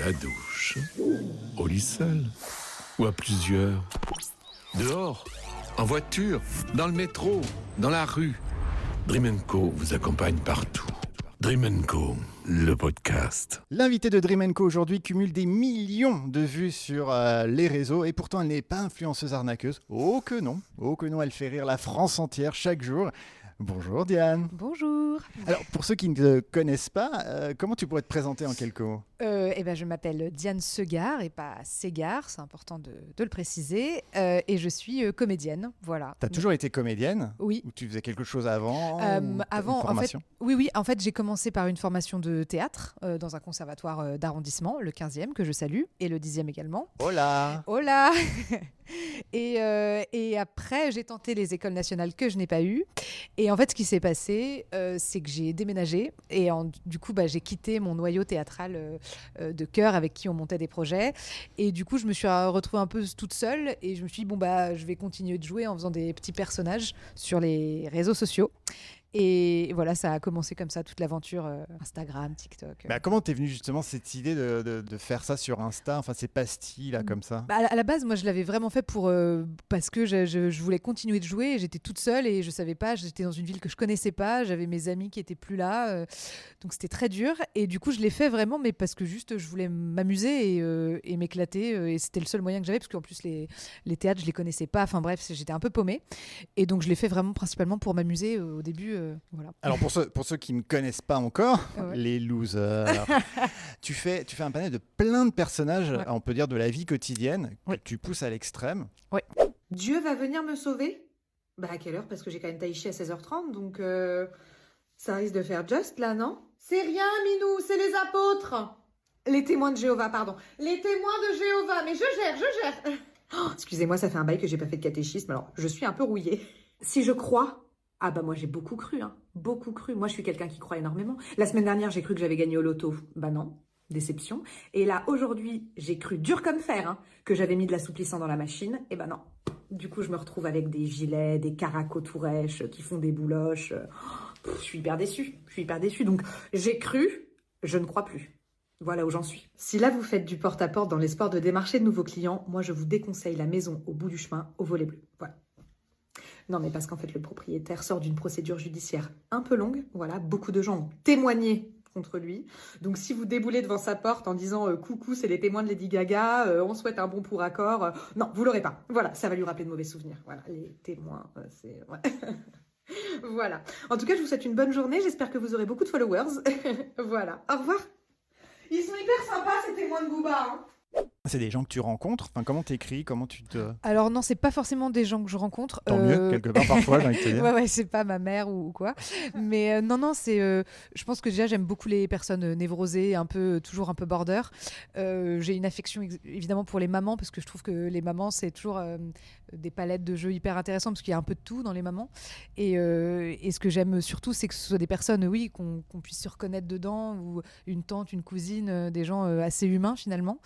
la douche, au lit seul ou à plusieurs, dehors, en voiture, dans le métro, dans la rue. Dream & Co vous accompagne partout. Dream & Co, le podcast. L'invité de Dream & Co aujourd'hui cumule des millions de vues sur les réseaux et pourtant elle n'est pas influenceuse arnaqueuse. Oh que non, elle fait rire la France entière chaque jour. Bonjour Diane. Bonjour. Alors pour ceux qui ne te connaissent pas, comment tu pourrais te présenter en quelques mots ? Je m'appelle Diane Segard et pas Ségard, c'est important de le préciser, et je suis comédienne, voilà. Tu as toujours été comédienne ? Oui. Ou tu faisais quelque chose avant Avant, une formation ? En fait, j'ai commencé par une formation de théâtre dans un conservatoire d'arrondissement, le 15e, que je salue, et le 10e également. Hola. Et après, j'ai tenté les écoles nationales que je n'ai pas eues. Et en fait, ce qui s'est passé, c'est que j'ai déménagé et du coup, j'ai quitté mon noyau théâtral de cœur avec qui on montait des projets. Et du coup, je me suis retrouvée un peu toute seule et je me suis dit, je vais continuer de jouer en faisant des petits personnages sur les réseaux sociaux. Et voilà, ça a commencé comme ça, toute l'aventure Instagram, TikTok. Comment t'es venue justement cette idée de faire ça sur Insta, enfin ces pastilles là comme ça ? À la base, moi je l'avais vraiment fait parce que je voulais continuer de jouer. J'étais toute seule et je savais pas, j'étais dans une ville que je connaissais pas, j'avais mes amis qui étaient plus là, donc c'était très dur. Et du coup, je l'ai fait vraiment, mais parce que juste je voulais m'amuser et m'éclater. Et c'était le seul moyen que j'avais, parce qu'en plus les théâtres, je les connaissais pas. Enfin bref, j'étais un peu paumée. Et donc je l'ai fait vraiment principalement pour m'amuser au début. Voilà. Alors pour ceux qui ne me connaissent pas encore, Ouais. les losers, tu fais un panel de plein de personnages, Ouais. on peut dire de la vie quotidienne, Ouais. que tu pousses à l'extrême. Dieu va venir me sauver ? À quelle heure ? Parce que j'ai quand même taïchi à 16h30, donc ça risque de faire just là, non ? C'est rien, Minou, c'est les apôtres. Les témoins de Jéhovah, pardon. Les témoins de Jéhovah, mais je gère. Oh, excusez-moi, ça fait un bail que j'ai pas fait de catéchisme, alors je suis un peu rouillée. Si je crois... moi j'ai beaucoup cru, beaucoup cru. Moi je suis quelqu'un qui croit énormément. La semaine dernière j'ai cru que j'avais gagné au loto. Non, déception. Et là aujourd'hui j'ai cru dur comme fer que j'avais mis de l'assouplissant dans la machine. Non. Du coup je me retrouve avec des gilets, des caracos tout rêches qui font des bouloches. Je suis hyper déçue. Donc j'ai cru, je ne crois plus. Voilà où j'en suis. Si là vous faites du porte-à-porte dans l'espoir de démarcher de nouveaux clients, moi je vous déconseille la maison au bout du chemin au volet bleu. Voilà. Non, mais parce qu'en fait, le propriétaire sort d'une procédure judiciaire un peu longue. Voilà, beaucoup de gens ont témoigné contre lui. Donc, si vous déboulez devant sa porte en disant « Coucou, c'est les témoins de Lady Gaga, on souhaite un bon pour accord non, vous l'aurez pas. Voilà, ça va lui rappeler de mauvais souvenirs. Voilà, les témoins, c'est... Ouais. Voilà. En tout cas, je vous souhaite une bonne journée. J'espère que vous aurez beaucoup de followers. Voilà. Au revoir. Ils sont hyper sympas, ces témoins de Booba, C'est des gens que tu rencontres, enfin, comment t'écris, comment tu te... Alors non, c'est pas forcément des gens que je rencontre. Tant mieux, quelque part parfois, j'ai envie de te dire. Ouais, c'est pas ma mère ou quoi. Mais non, c'est. Je pense que déjà j'aime beaucoup les personnes névrosées, toujours un peu border. J'ai une affection évidemment pour les mamans, parce que je trouve que les mamans c'est toujours des palettes de jeux hyper intéressantes, parce qu'il y a un peu de tout dans les mamans. Et ce que j'aime surtout, c'est que ce soit des personnes, oui, qu'on puisse se reconnaître dedans, ou une tante, une cousine, des gens assez humains finalement.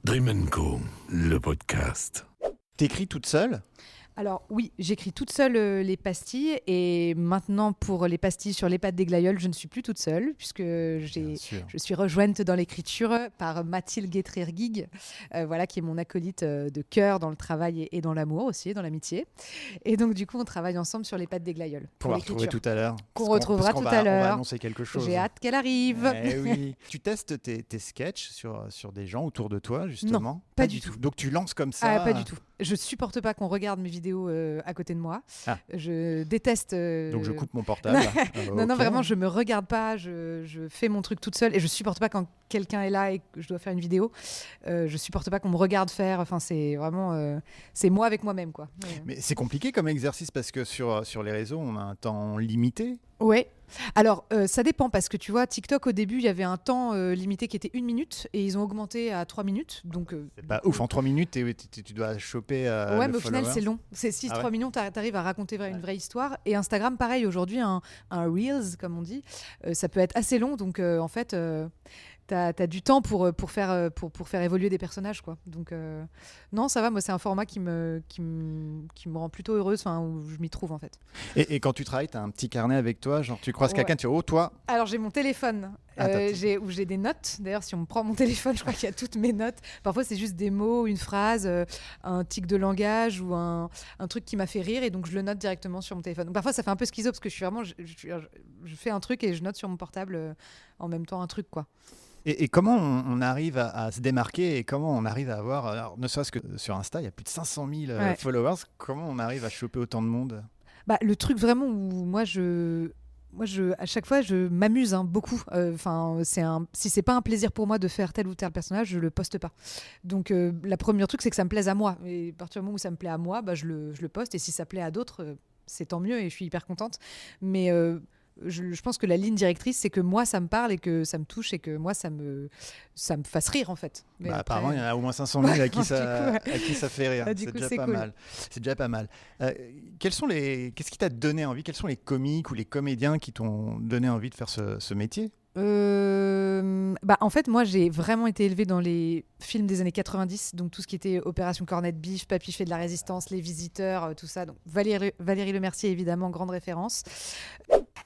Dream & Co, le podcast. T'écris toute seule ? Alors oui, j'écris toute seule les pastilles, et maintenant pour les pastilles sur les pâtes des glaïeuls, je ne suis plus toute seule, puisque je suis rejointe dans l'écriture par Mathilde Guétrier-Guig, qui est mon acolyte de cœur dans le travail et dans l'amour aussi, dans l'amitié. Et donc du coup, on travaille ensemble sur les pâtes des glaïeuls. Pour la retrouver tout à l'heure. Qu'on retrouvera tout à l'heure. On va annoncer quelque chose. J'ai hâte qu'elle arrive. Oui. Tu testes tes sketchs sur des gens autour de toi, justement ? Non, pas du tout. Donc tu lances comme ça ? Pas du tout. Je supporte pas qu'on regarde mes vidéos à côté de moi. Je déteste. Donc je coupe mon portable. Non, vraiment, je me regarde pas. Je fais mon truc toute seule, et je supporte pas quand quelqu'un est là et que je dois faire une vidéo. Je supporte pas qu'on me regarde faire. Enfin, c'est vraiment, c'est moi avec moi-même, quoi. Mais c'est compliqué comme exercice, parce que sur les réseaux, on a un temps limité. Ouais. Alors, ça dépend, parce que tu vois, TikTok, au début, il y avait un temps limité qui était 1 minute, et ils ont augmenté à 3 minutes. Donc, c'est pas ouf, en 3 minutes, tu dois choper ouais, le mais au final, follower. c'est long. C'est 3 minutes, t'arrives à raconter une vraie histoire. Et Instagram, pareil, aujourd'hui, un Reels, comme on dit, ça peut être assez long. Donc, en fait... T'as du temps pour faire évoluer des personnages, quoi. Donc non, ça va, moi c'est un format qui me rend plutôt heureuse, où je m'y trouve en fait. Et quand tu travailles, t'as un petit carnet avec toi, genre tu croises quelqu'un, tu dis « Oh, toi !» Alors j'ai mon téléphone Où j'ai des notes. D'ailleurs, si on prend mon téléphone, je crois qu'il y a toutes mes notes. Parfois, c'est juste des mots, une phrase, un tic de langage ou un truc qui m'a fait rire, et donc je le note directement sur mon téléphone. Donc, parfois, ça fait un peu schizo parce que je suis vraiment, je fais un truc et je note sur mon portable en même temps un truc, quoi. Et comment on arrive à se démarquer, et comment on arrive à avoir, alors, ne serait-ce que sur Insta, il y a plus de 500 000 followers, comment on arrive à choper autant de monde? Le truc vraiment où moi, à chaque fois, je m'amuse beaucoup. Si c'est pas un plaisir pour moi de faire tel ou tel personnage, je le poste pas. Donc, la première truc, c'est que ça me plaise à moi. Et à partir du moment où ça me plaît à moi, je le poste. Et si ça plaît à d'autres, c'est tant mieux et je suis hyper contente. Mais je pense que la ligne directrice, c'est que moi, ça me parle et que ça me touche et que moi, ça me fasse rire, en fait. Mais apparemment, il y en a au moins 500 000 à qui ça fait rire. C'est déjà pas mal. C'est déjà pas mal. Qu'est-ce qui t'a donné envie? Quels sont les comiques ou les comédiens qui t'ont donné envie de faire ce métier? En fait, moi, j'ai vraiment été élevée dans les films des années 90, donc tout ce qui était Opération Cornette Biche, Papy fait de la résistance, Les Visiteurs, tout ça. Donc Valérie Lemercier, évidemment, grande référence.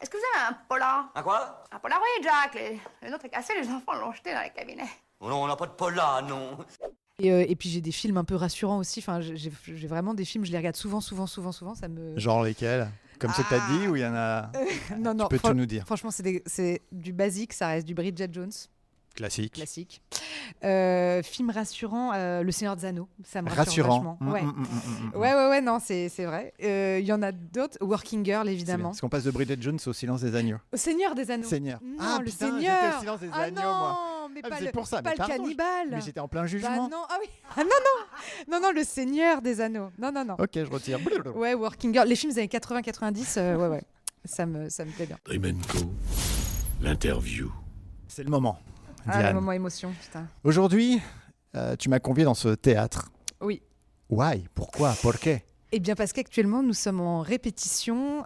Est-ce que vous avez un polar? Un quoi? Un polar, oui, Jack. Le nôtre est cassé, les enfants l'ont jeté dans les cabinets. Oh non, on n'a pas de polar, non. Et puis j'ai des films un peu rassurants aussi. Enfin, j'ai vraiment des films, je les regarde souvent. Ça me... Genre lesquels? Comme ceux que t'as dit, ou il y en a... Non, tu peux tout nous dire. Franchement, c'est du basique, ça reste du Bridget Jones. Classique. Film rassurant, Le Seigneur des Anneaux, ça me rassure vachement. Ouais, non, c'est vrai. Il y en a d'autres, Working Girl, évidemment. Parce qu'on passe de Bridget Jones au Silence des Agneaux. Au Seigneur des Anneaux. Non, le putain, Seigneur. j'étais au Silence des Agneaux, moi. Mais c'est pas pour ça, pas mais le cannibale. Mais j'étais en plein jugement. Non, Le Seigneur des Anneaux. Non. Ok, je retire. Ouais, Working Girl. Les films des années 80-90, ouais. Ça me plaît bien. Dream & Co, l'interview. C'est le moment, Diane. Le moment émotion, putain. Aujourd'hui, tu m'as convié dans ce théâtre. Oui. Why? Pourquoi? Pourquoi? Eh bien parce qu'actuellement nous sommes en répétition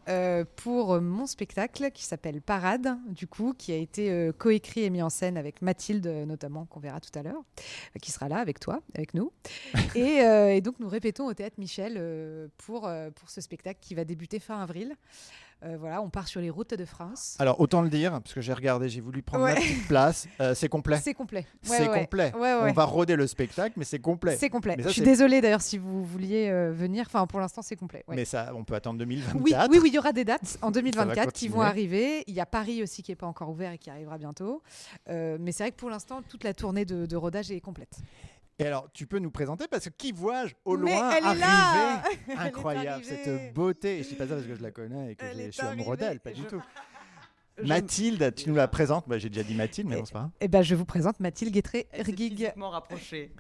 pour mon spectacle qui s'appelle Parade, du coup, qui a été coécrit et mis en scène avec Mathilde notamment, qu'on verra tout à l'heure, qui sera là avec toi, avec nous. Et donc nous répétons au Théâtre Michel pour ce spectacle qui va débuter fin avril. On part sur les routes de France. Alors, autant le dire, parce que j'ai regardé, j'ai voulu prendre ma petite place. C'est complet. C'est complet. Complet. Ouais. On va roder le spectacle, mais c'est complet. C'est complet. Mais ça, je suis désolée d'ailleurs si vous vouliez venir. Enfin, pour l'instant, c'est complet. Ouais. Mais ça, on peut attendre 2024. Oui, il y aura des dates en 2024 qui vont arriver. Il y a Paris aussi qui n'est pas encore ouvert et qui arrivera bientôt. Mais c'est vrai que pour l'instant, toute la tournée de rodage est complète. Et alors, tu peux nous présenter, parce que qui vois-je au loin elle est arriver? là. Incroyable, Elle est cette beauté. Et je ne dis pas ça parce que je la connais et que je suis amoureux d'elle, pas du tout. Je- Mathilde, tu nous la présentes. J'ai déjà dit Mathilde, mais bon, c'est pas grave. Eh ben, je vous présente Mathilde Guétré-Erguig. Physiquement rapproché.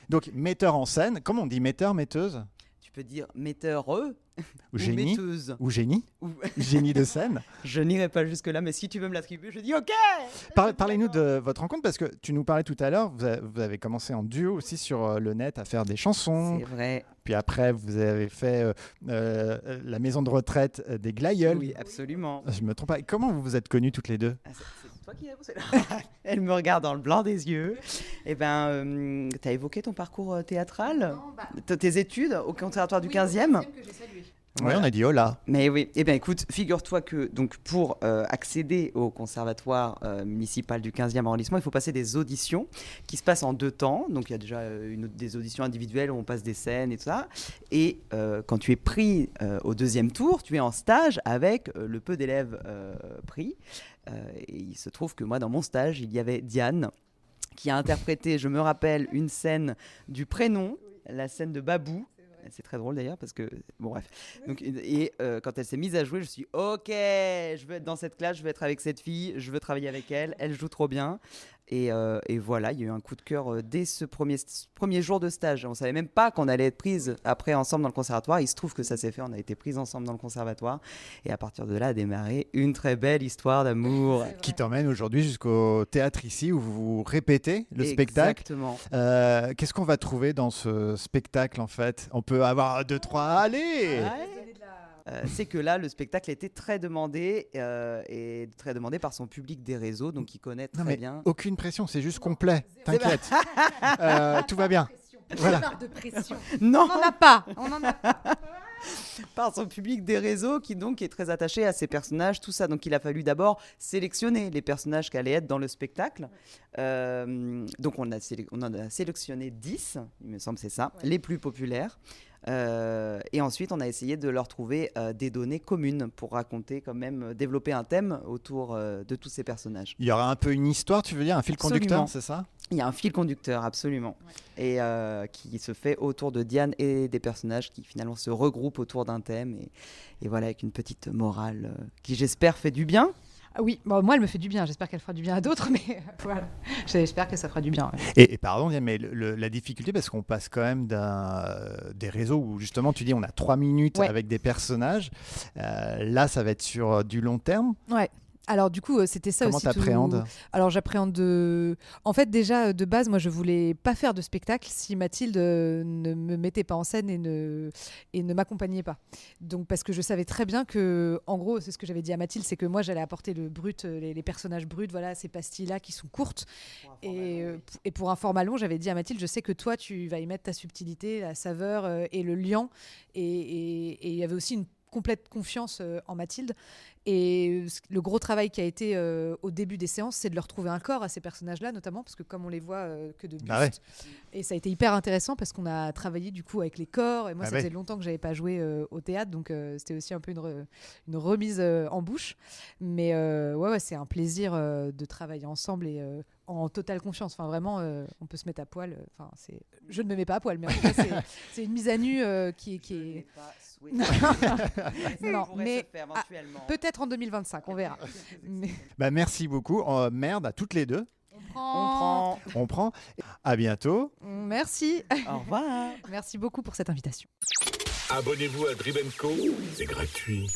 Donc, metteur en scène. Comment on dit metteur, metteuse? Tu peux dire metteur Ou génie? metteuse. Ou génie? Ou... Génie de scène. Je n'irai pas jusque-là, mais si tu veux me l'attribuer, je dis OK. Parlez-nous de votre rencontre, parce que tu nous parlais tout à l'heure, vous avez commencé en duo aussi sur le net à faire des chansons. C'est vrai. Puis après, vous avez fait la maison de retraite des Glaïeuls. Oui, absolument. Je me trompe pas. Comment vous vous êtes connus toutes les deux? C'est toi qui as bossé là. Elle me regarde dans le blanc des yeux. Eh ben, tu as évoqué ton parcours théâtral, tes études au conservatoire du 15e. Oui, on a dit hola. Mais oui, eh bien écoute, figure-toi que donc, pour accéder au conservatoire municipal du 15e arrondissement, il faut passer des auditions qui se passent en 2 temps. Donc il y a déjà des auditions individuelles où on passe des scènes et tout ça. Et quand tu es pris au 2e tour, tu es en stage avec le peu d'élèves pris. Et il se trouve que moi, dans mon stage, il y avait Diane qui a interprété, je me rappelle, une scène du prénom, la scène de Babou. C'est très drôle d'ailleurs parce que bon bref. Donc, quand elle s'est mise à jouer, je suis OK, je veux être dans cette classe, je veux être avec cette fille, je veux travailler avec elle, elle joue trop bien. Et voilà, il y a eu un coup de cœur dès ce premier jour de stage. On ne savait même pas qu'on allait être prises après ensemble dans le conservatoire. Il se trouve que ça s'est fait, on a été prises ensemble dans le conservatoire. Et à partir de là a démarré une très belle histoire d'amour. Qui t'emmène aujourd'hui jusqu'au théâtre ici où vous répétez le spectacle. Exactement. Qu'est-ce qu'on va trouver dans ce spectacle en fait? On peut avoir 2, 3, allez! C'est que là, le spectacle était très demandé et très demandé par son public des réseaux, donc il connaît très bien. Aucune pression, c'est juste complet. T'inquiète, tout va bien. Voilà. De pression. Non. On n'en a pas. par son public des réseaux qui donc est très attaché à ces personnages, tout ça. Donc il a fallu d'abord sélectionner les personnages qui allaient être dans le spectacle. Donc on en a sélectionné 10, il me semble c'est ça, les plus populaires. Et ensuite, on a essayé de leur trouver des données communes pour raconter quand même, développer un thème autour de tous ces personnages. Il y aura un peu une histoire, tu veux dire, un fil conducteur, c'est ça ? Il y a un fil conducteur, absolument, et qui se fait autour de Diane et des personnages qui finalement se regroupent autour d'un thème et voilà, avec une petite morale qui, j'espère, fait du bien. Oui, bon, moi elle me fait du bien, j'espère qu'elle fera du bien à d'autres, mais voilà, j'espère que ça fera du bien. Ouais. Et pardon, Diane, mais la difficulté, parce qu'on passe quand même des réseaux où justement tu dis on a 3 minutes avec des personnages, là ça va être sur du long terme. Ouais. Alors du coup, c'était ça Comment aussi. Comment t'appréhendes ? Alors j'appréhende En fait, déjà, de base, moi, je voulais pas faire de spectacle si Mathilde ne me mettait pas en scène et ne m'accompagnait pas. Donc, parce que je savais très bien que, en gros, c'est ce que j'avais dit à Mathilde, c'est que moi, j'allais apporter le brut, les personnages bruts, voilà, ces pastilles-là qui sont courtes. Et pour un format long, j'avais dit à Mathilde, je sais que toi, tu vas y mettre ta subtilité, la saveur et le liant. Et il y avait aussi une complète confiance en Mathilde. Et le gros travail qui a été au début des séances, c'est de leur trouver un corps à ces personnages-là, notamment parce que comme on les voit que de buste, et ça a été hyper intéressant parce qu'on a travaillé du coup avec les corps. Et moi, ça faisait longtemps que j'avais pas joué au théâtre, donc c'était aussi un peu une remise en bouche. Mais ouais, c'est un plaisir de travailler ensemble et en totale confiance. Enfin, vraiment, on peut se mettre à poil. Enfin, je ne me mets pas à poil, mais en tout cas, c'est une mise à nu qui est. Non, mais peut-être en 2025, on verra. Mais... Bah, merci beaucoup. Merde à toutes les deux. On prend. À bientôt. Merci. Au revoir. Merci beaucoup pour cette invitation. Abonnez-vous à Dream & Co, c'est gratuit.